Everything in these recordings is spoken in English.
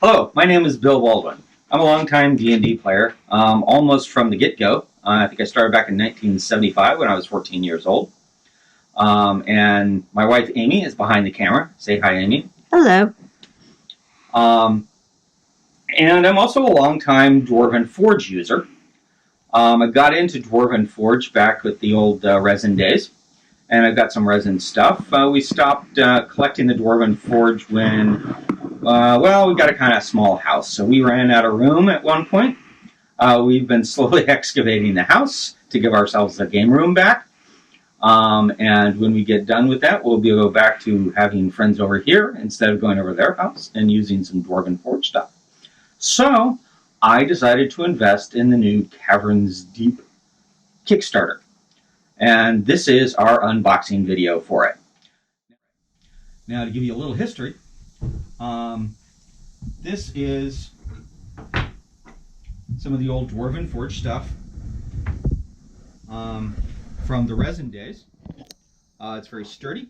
Hello, my name is Bill Baldwin. I'm a longtime D&D player, almost from the get-go. I think I started back in 1975 when I was 14 years old. And my wife Amy is behind the camera. Say hi, Amy. Hello. Um, and I'm also a longtime Dwarven Forge user. I got into Dwarven Forge back with the old resin days, and I've got some resin stuff. We stopped collecting the Dwarven Forge when we got a kind of small house, so we ran out of room at one point. We've been slowly excavating the house to give ourselves a game room back. And when we get done with that, we'll go back to having friends over here instead of going over their house and using some Dwarven Forge stuff. So I decided to invest in the new Caverns Deep Kickstarter. And this is our unboxing video for it. Now, to give you a little history, this is some of the old Dwarven Forge stuff from the resin days. It's very sturdy.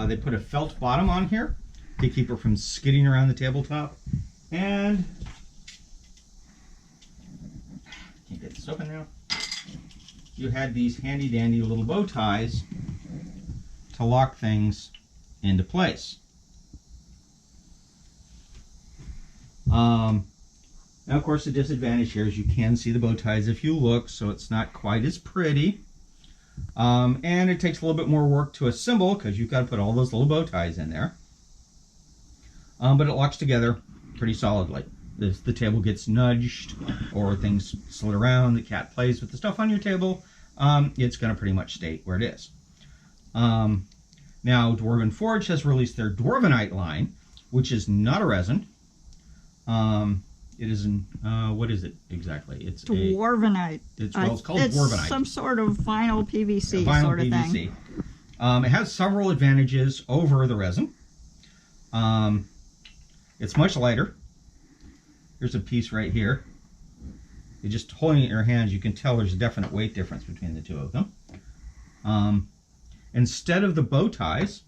They put a felt bottom on here to keep it from skidding around the tabletop. And can't get this open now. You had these handy dandy little bow ties to lock things into place. Now, of course, the disadvantage here is you can see the bow ties if you look, so it's not quite as pretty. And it takes a little bit more work to assemble because you've got to put all those little bow ties in there. But it locks together pretty solidly. If the table gets nudged or things slid around, the cat plays with the stuff on your table, it's going to pretty much stay where it is. Now, Dwarven Forge has released their Dwarvenite line, which is not a resin. It is what is it exactly? It's Dwarvenite. It's called Dwarvenite. It's some sort of vinyl PVC vinyl sort of PVC. thing. It has several advantages over the resin. It's much lighter. Here's a piece right here. You're just holding it in your hands, you can tell there's a definite weight difference between the two of them. Instead of the bow ties,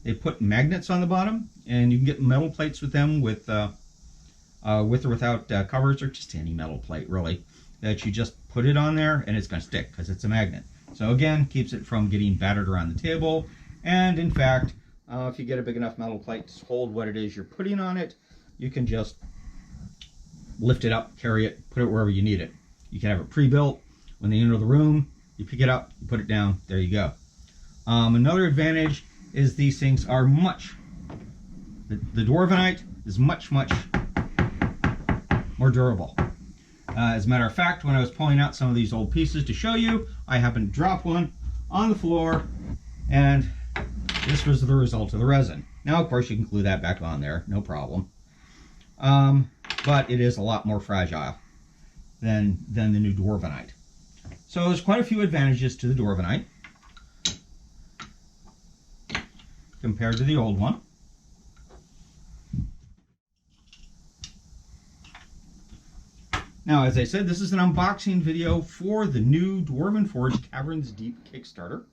they put magnets on the bottom, and you can get metal plates with them with or without covers, or just any metal plate really, that you just put it on there and it's going to stick because it's a magnet. So again, keeps it from getting battered around the table. And in fact, if you get a big enough metal plate to hold what it is you're putting on it, you can just lift it up, carry it, put it wherever you need it. You can have it pre-built. When they enter the room, you pick it up, you put it down, there you go. Another advantage is these things are the Dwarvenite is much more durable. As a matter of fact, when I was pulling out some of these old pieces to show you, I happened to drop one on the floor, and this was the result of the resin. Now, of course, you can glue that back on there, no problem. But it is a lot more fragile than the new Dwarvenite. So there's quite a few advantages to the Dwarvenite compared to the old one. Now, as I said, this is an unboxing video for the new Dwarven Forge Caverns Deep Kickstarter.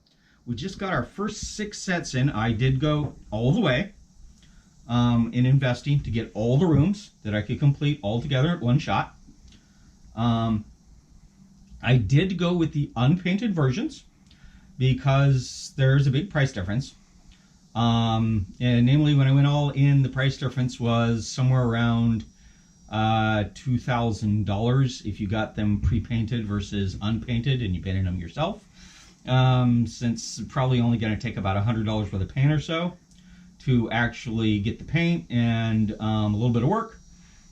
We just got our first 6 sets in. I did go all the way in investing to get all the rooms that I could complete all together at one shot. I did go with the unpainted versions because there's a big price difference. And namely, when I went all in, the price difference was somewhere around $2,000 if you got them pre-painted versus unpainted and you painted them yourself. Since it's probably only going to take about $100 worth of paint or so to actually get the paint and a little bit of work,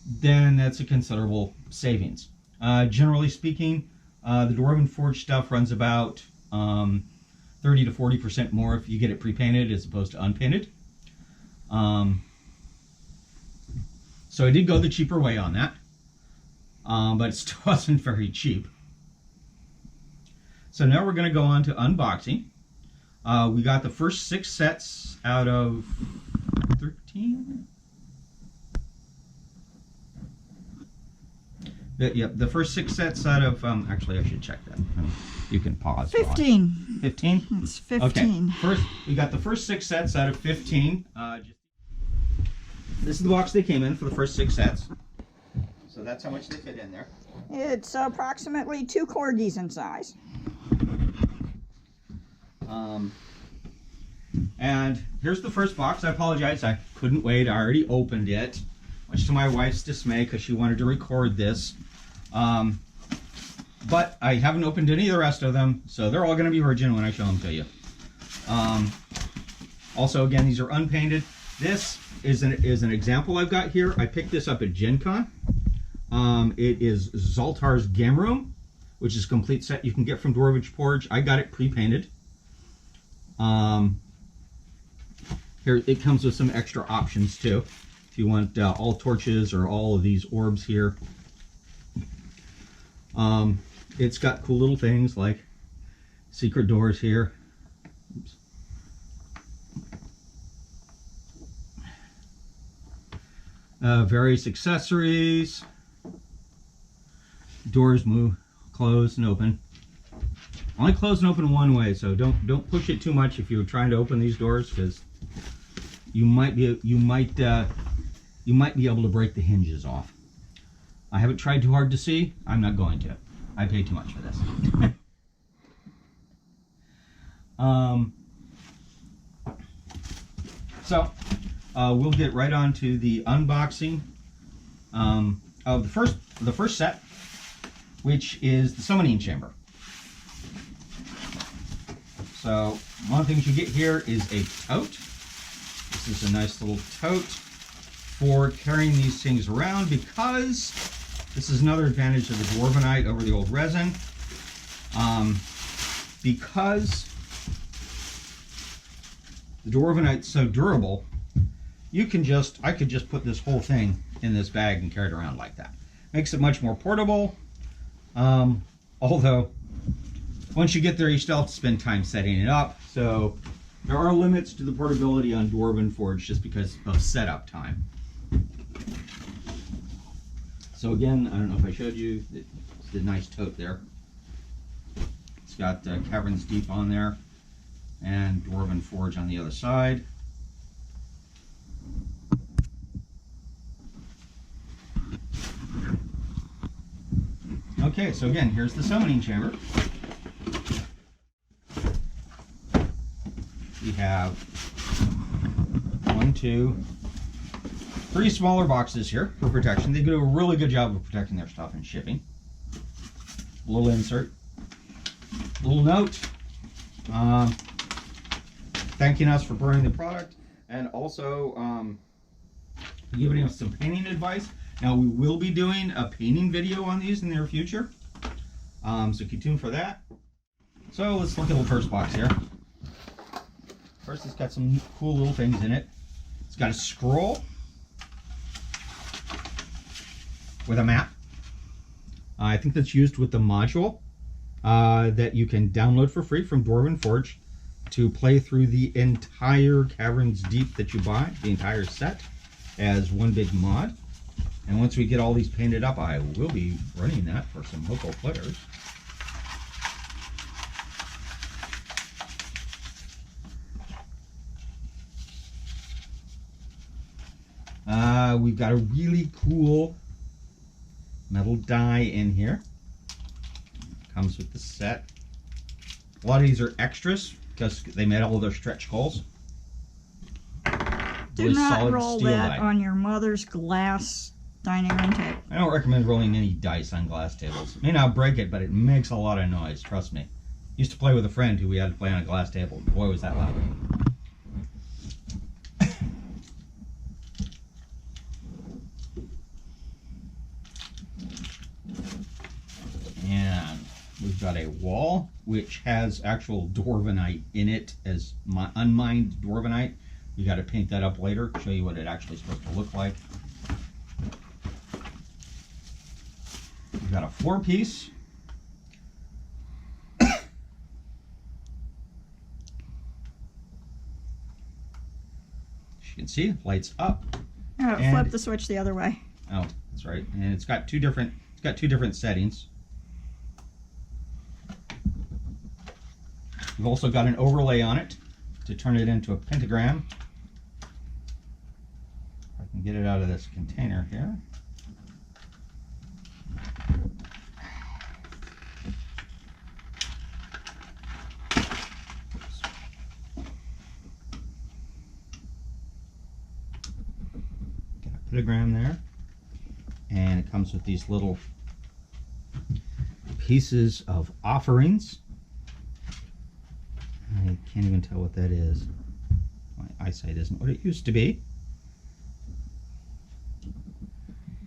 then that's a considerable savings. Generally speaking, the Dwarven Forge stuff runs about 30 to 40% more if you get it pre-painted as opposed to unpainted. So I did go the cheaper way on that, but it still wasn't very cheap. So now we're going to go on to unboxing. We got the first 6 sets out of 13? The first 6 sets out of, actually I should check that. You can pause. 15. 15? It's 15. Okay. We got the first 6 sets out of 15. this is the box they came in for the first 6 sets. So that's how much they fit in there. It's approximately 2 corgis in size. And here's the first box. I apologize, I couldn't wait. I already opened it, much to my wife's dismay because she wanted to record this. But I haven't opened any of the rest of them, so they're all going to be virgin when I show them to you. Also, again, these are unpainted. This is an example I've got here. I picked this up at Gen Con. It is Zoltar's Game Room, which is a complete set you can get from Dwarven Forge. I got it pre-painted. Here it comes with some extra options too. If you want all torches or all of these orbs here. It's got cool little things like secret doors here. Oops. Various accessories. Doors move, close and open. Only close and open one way, so don't push it too much if you're trying to open these doors, because you might be able to break the hinges off. I haven't tried too hard to see. I'm not going to. I pay too much for this. So we'll get right on to the unboxing of the first set, which is the summoning chamber. So one of the things you get here is a tote. This is a nice little tote for carrying these things around, because this is another advantage of the Dwarvenite over the old resin. Because the Dwarvenite's so durable, I could just put this whole thing in this bag and carry it around like that. Makes it much more portable. Although once you get there, you still have to spend time setting it up. So there are limits to the portability on Dwarven Forge just because of setup time. So again, I don't know if I showed you the nice tote there. It's got Cavern's Deep on there and Dwarven Forge on the other side. Okay, so again, here's the summoning chamber. We have 1, 2, 3 smaller boxes here for protection. They do a really good job of protecting their stuff and shipping. A little insert, a little note, thanking us for burning the product, and also giving us some painting advice. Now we will be doing a painting video on these in the near future, so keep tuned for that. So let's look at the first box here. First, it's got some cool little things in it. It's got a scroll with a map. I think that's used with the module that you can download for free from Dwarven Forge to play through the entire Cavern's Deep that you buy, the entire set, as one big mod. And once we get all these painted up, I will be running that for some local players. We've got a really cool metal die in here. Comes with the set. A lot of these are extras because they made all of their stretch goals. Do Really not solid roll steel that die. on your mother's glass dining room table. I don't recommend rolling any dice on glass tables. It may not break it, but it makes a lot of noise, trust me. Used to play with a friend who we had to play on a glass table. Boy, was that loud. And we've got a wall which has actual Dwarvenite in it as unmined Dwarvenite. We got to paint that up later, show you what it actually is supposed to look like. We've got a 4-piece. As you can see, lights up. Oh, And- flip the switch the other way. Oh, that's right. And it's got two different settings. We've also got an overlay on it to turn it into a pentagram. Get it out of this container here. Got a pentagram there, and it comes with these little pieces of offerings. I can't even tell what that is. My eyesight isn't what it used to be.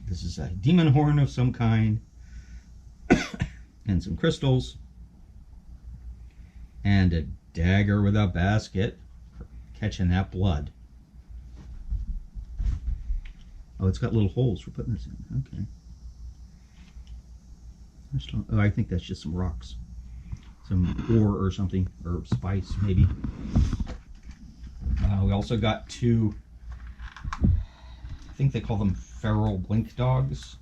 This is a demon horn of some kind, and some crystals, and a dagger with a basket for catching that blood. Oh, it's got little holes for putting this in. Okay. Oh, I think that's just some rocks. Some ore or something, or spice maybe. We also got two, I think they call them feral blink dogs.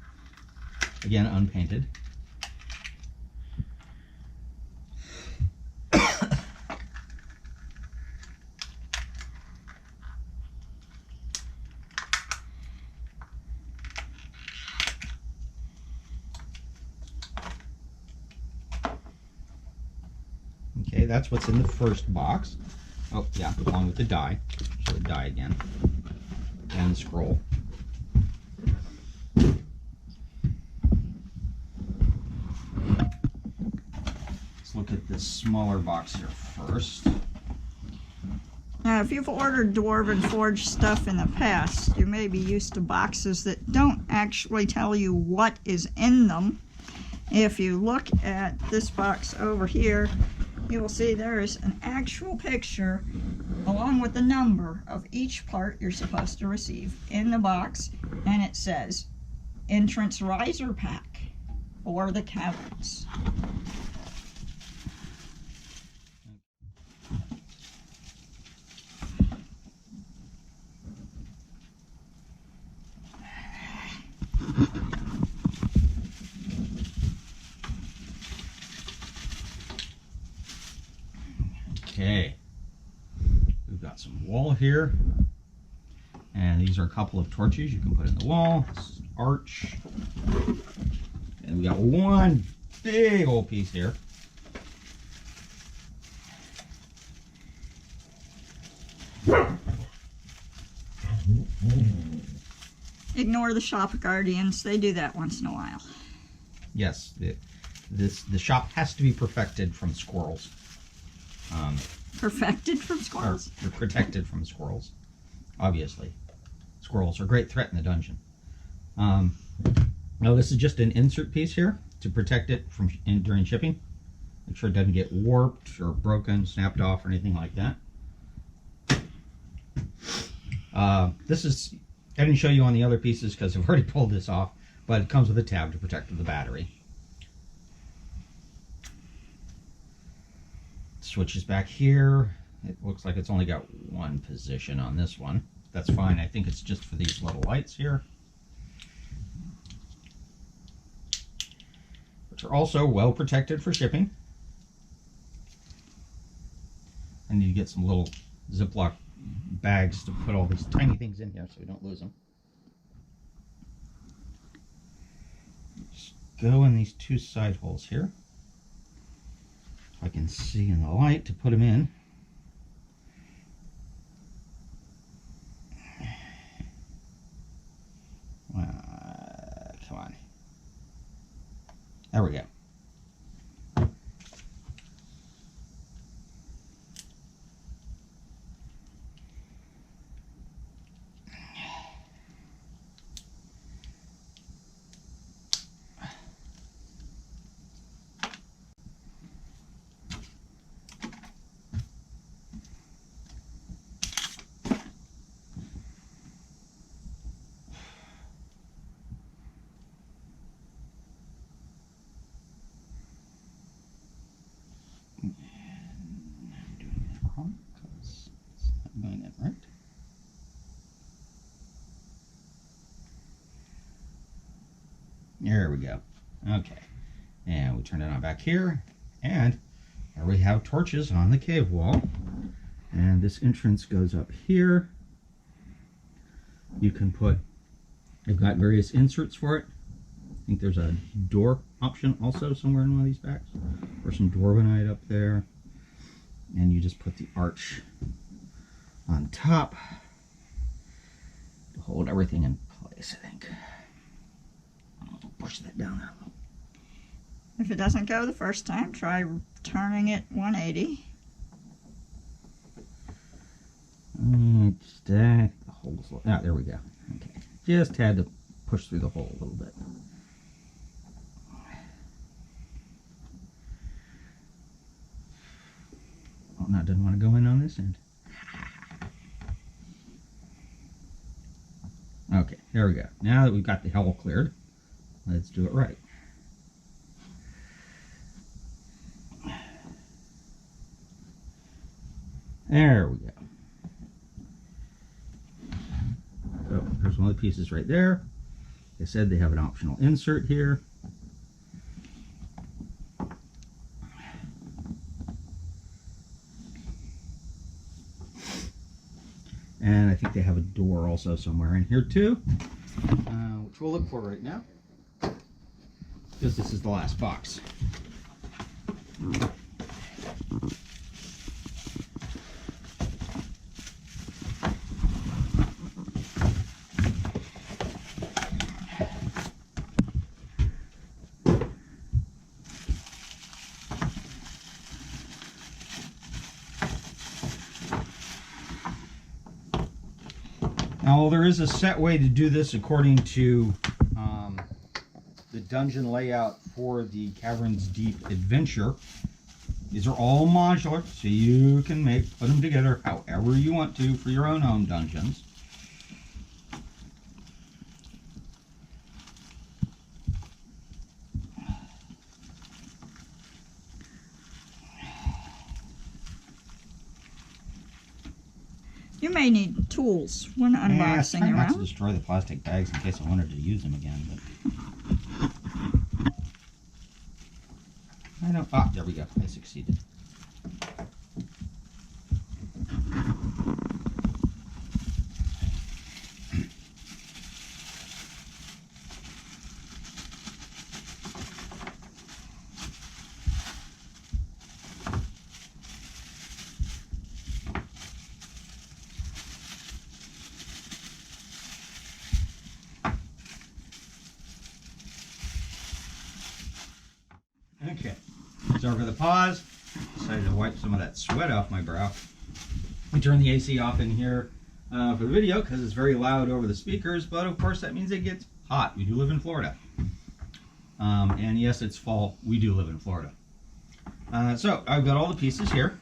Again, unpainted. Okay, that's what's in the first box. Oh, yeah, along with the die. Show the die again. And the scroll. Let's look at this smaller box here first. Now, if you've ordered Dwarven Forge stuff in the past, you may be used to boxes that don't actually tell you what is in them. If you look at this box over here, you will see there is an actual picture along with the number of each part you're supposed to receive in the box, and it says entrance riser pack for the caverns. Okay, we've got some wall here, and these are a couple of torches you can put in the wall. This is an arch, and we got one big old piece here. Ignore the shop guardians, they do that once in a while. Yes, the shop has to be perfected from squirrels. Perfected from squirrels? Or protected from squirrels, obviously. Squirrels are a great threat in the dungeon. Now this is just an insert piece here to protect it from during shipping. Make sure it doesn't get warped or broken, snapped off, or anything like that. This is, I didn't show you on the other pieces because I've already pulled this off, but it comes with a tab to protect the battery. Switch is back here. It looks like it's only got one position on this one. That's fine. I think it's just for these little lights here, which are also well protected for shipping. I need to get some little Ziploc bags to put all these tiny things in here so we don't lose them. Just go in these two side holes here. I can see in the light to put them in. Come on. There we go. Right? There we go. Okay. And we turn it on back here. And there we have torches on the cave wall. And this entrance goes up here. You can put, I've got various inserts for it. I think there's a door option also somewhere in one of these packs, or some Dwarvenite up there. And you just put the arch on top to hold everything in place, I think. I'll push that down there a little. If it doesn't go the first time, try turning it 180. Just the hole's, there we go. Okay, just had to push through the hole a little bit. Oh, no, it doesn't want to go in on this end. Okay, there we go. Now that we've got the hole cleared, let's do it right. There we go. So there's one of the pieces right there. Like I said, they have an optional insert here. And I think they have a door also somewhere in here too, which we'll look for right now, because this is the last box. Now, there is a set way to do this according to the dungeon layout for the Cavern's Deep Adventure. These are all modular, so you can put them together however you want to for your own home dungeons. You may need tools when unboxing try not to around. destroy the plastic bags in case I wanted to use them again. But I don't. Ah, there we go. I succeeded. Okay, sorry for the pause. Decided to wipe some of that sweat off my brow. We turn the AC off in here for the video because it's very loud over the speakers, but of course that means it gets hot. We do live in Florida. And yes, it's fall. We do live in Florida. So I've got all the pieces here.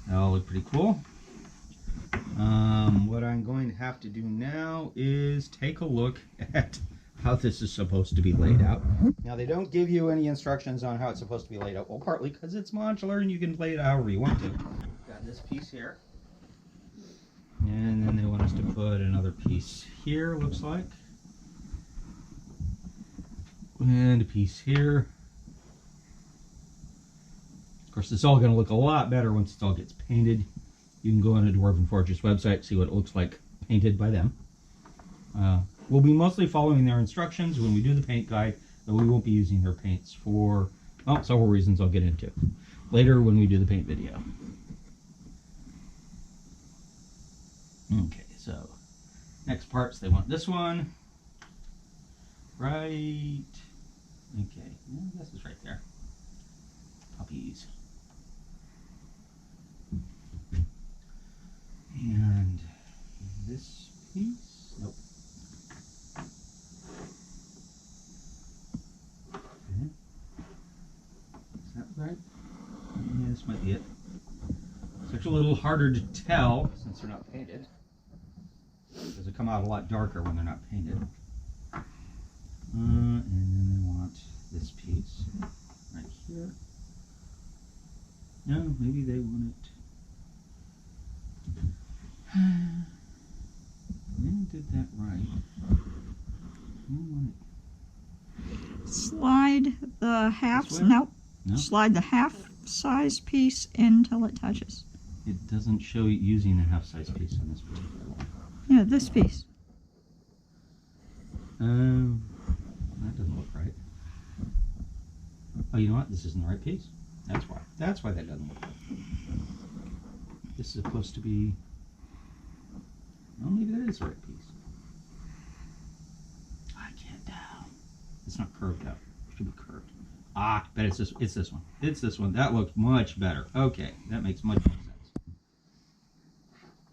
They all look pretty cool. What I'm going to have to do now is take a look at how this is supposed to be laid out. Now, they don't give you any instructions on how it's supposed to be laid out. Well, partly because it's modular and you can play it however you want to. Got this piece here. And then they want us to put another piece here, looks like. And a piece here. Of course, it's all going to look a lot better once it all gets painted. You can go on a Dwarven Forge's website, see what it looks like painted by them. We'll be mostly following their instructions when we do the paint guide, but we won't be using their paints for, well, several reasons I'll get into later when we do the paint video. Okay, so next parts, they want this one. Right. Okay, I guess it's right there. Puppies. And this piece, nope. Okay. Is that right? Yeah, this might be it. It's actually a little harder to tell since they're not painted, because they come out a lot darker when they're not painted. And then they want this piece right here. No, maybe they want it. They did that right. Slide the half. This way? Nope. No, Slide the half size piece in until it touches. it doesn't show using a half-size piece on this particular one. Yeah, this piece. That doesn't look right. Oh, you know what? This isn't the right piece. That's why. That's why that doesn't look right. This is supposed to be... Well, maybe that is the right piece. I can't tell. It's not curved out. It should be curved. Ah, but it's this. It's this one. It's this one. That looks much better. Okay, that makes much more sense.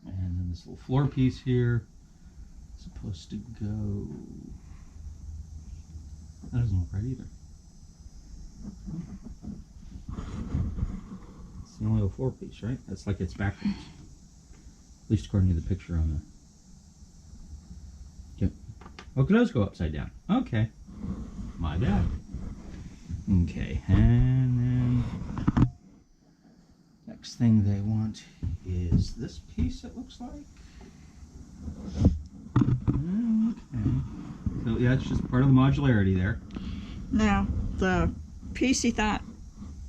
And then this little floor piece here is supposed to go. That doesn't look right either. It's the only little floor piece, right? That's like it's backwards. At least according to the picture on the. Yep. Oh, it does go upside down. Okay. My bad. Okay, and then next thing they want is this piece, it looks like. Okay. So yeah, it's just part of the modularity there. Now, the piece he thought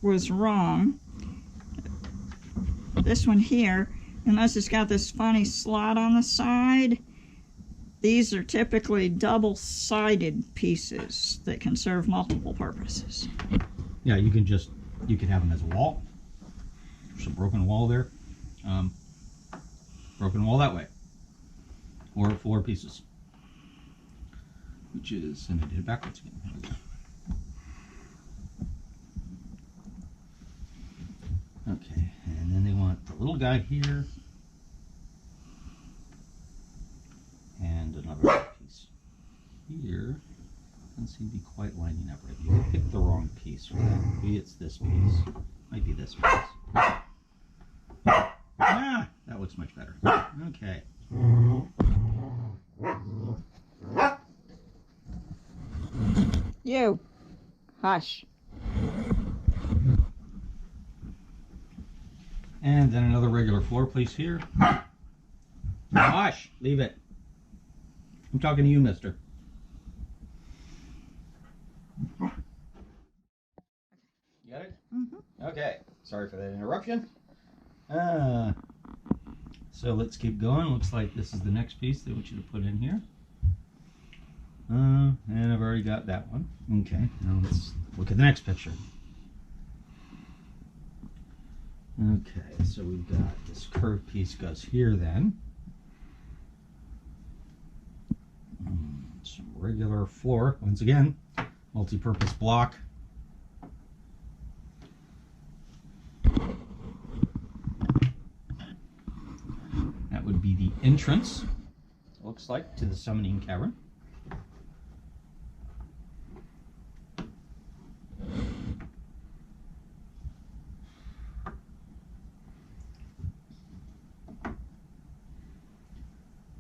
was wrong, this one here, unless it's got this funny slot on the side, these are typically double-sided pieces that can serve multiple purposes. Yeah, you can have them as a wall. There's a broken wall there. Broken wall that way. Or floor pieces. Which is, and I did it backwards again. There we go. Okay, and then they want the little guy here. And another piece here. Doesn't seem to be quite lining up right. You picked the wrong piece for that. Maybe it's this piece. Might be this piece. Ah, that looks much better. Okay. You, hush. And then another regular floor piece here. Hush! Leave it. I'm talking to you, mister. You got it? Mm-hmm. Okay. Sorry for that interruption. So let's keep going. Looks like this is the next piece they want you to put in here. And I've already got that one. Okay. Now let's look at the next picture. Okay. So we've got this curved piece goes here then. Some regular floor, once again, multi-purpose block. That would be the entrance, looks like, to the summoning cavern.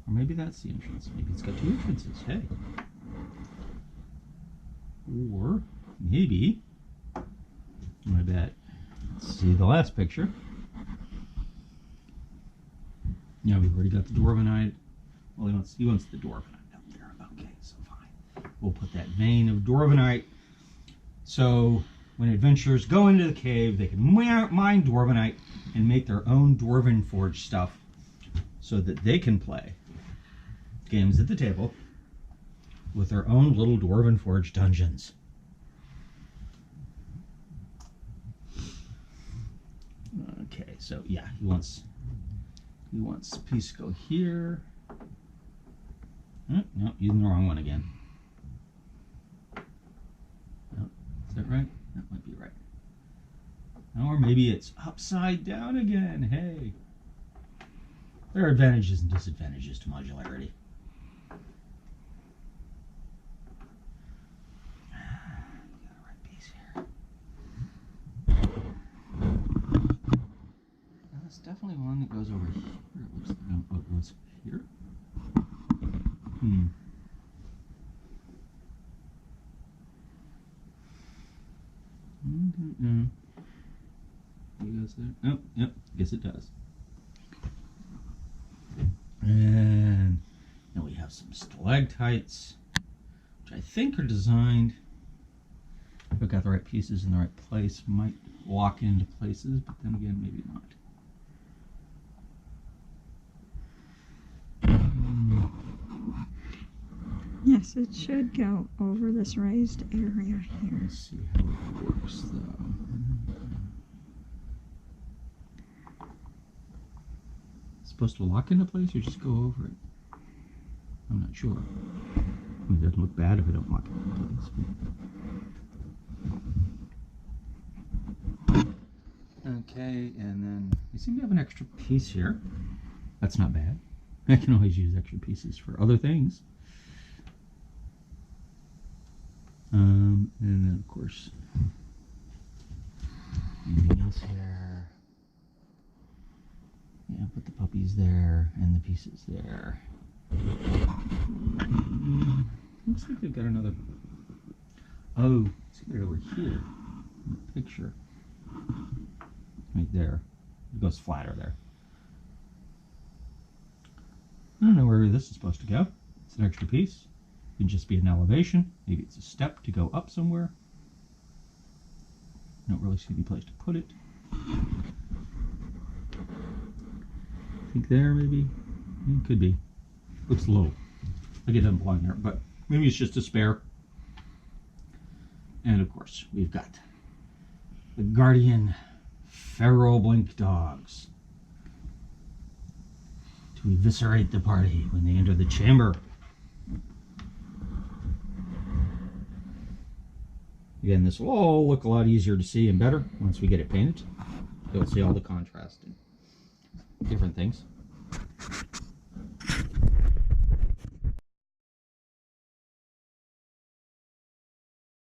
Or maybe that's the entrance. Maybe it's got two entrances. Hey. Or maybe, I bet. Let's see the last picture. Yeah, we've already got the Dwarvenite. Well, he wants the Dwarvenite up there. Okay, so fine. We'll put that vein of Dwarvenite. So when adventurers go into the cave, they can mine Dwarvenite and make their own Dwarven Forge stuff so that they can play games at the table with their own little Dwarven Forge dungeons. Okay, so yeah, he wants the piece to go here. Oh, no, using the wrong one again. Oh, is that right? That might be right. Or maybe it's upside down again. Hey. There are advantages and disadvantages to modularity. Definitely one that goes over here. It looks like it goes here. It goes there. Oh, yep. Guess it does. And now we have some stalactites, which I think are designed. If I've got the right pieces in the right place, might lock into places, but then again, maybe not. Yes, it should go over this raised area here. Let's see how it works though. It's supposed to lock into place or just go over it? I'm not sure. I mean, it doesn't look bad if I don't lock it into place. Okay, and then we seem to have an extra piece here. That's not bad. I can always use extra pieces for other things. And then, of course, anything else here? Yeah, put the puppies there and the pieces there. Looks like they've got another. Oh, see, they're over here in the picture. Right there. It goes flatter there. I don't know where this is supposed to go. It's an extra piece. It can just be an elevation. Maybe it's a step to go up somewhere. I don't really see any place to put it. I think there, maybe. It could be. Looks low. Like it doesn't belong there, but maybe it's just a spare. And of course, we've got the Guardian Feral Blink Dogs to eviscerate the party when they enter the chamber. Again, this will all look a lot easier to see and better once we get it painted. You'll see all the contrast and different things.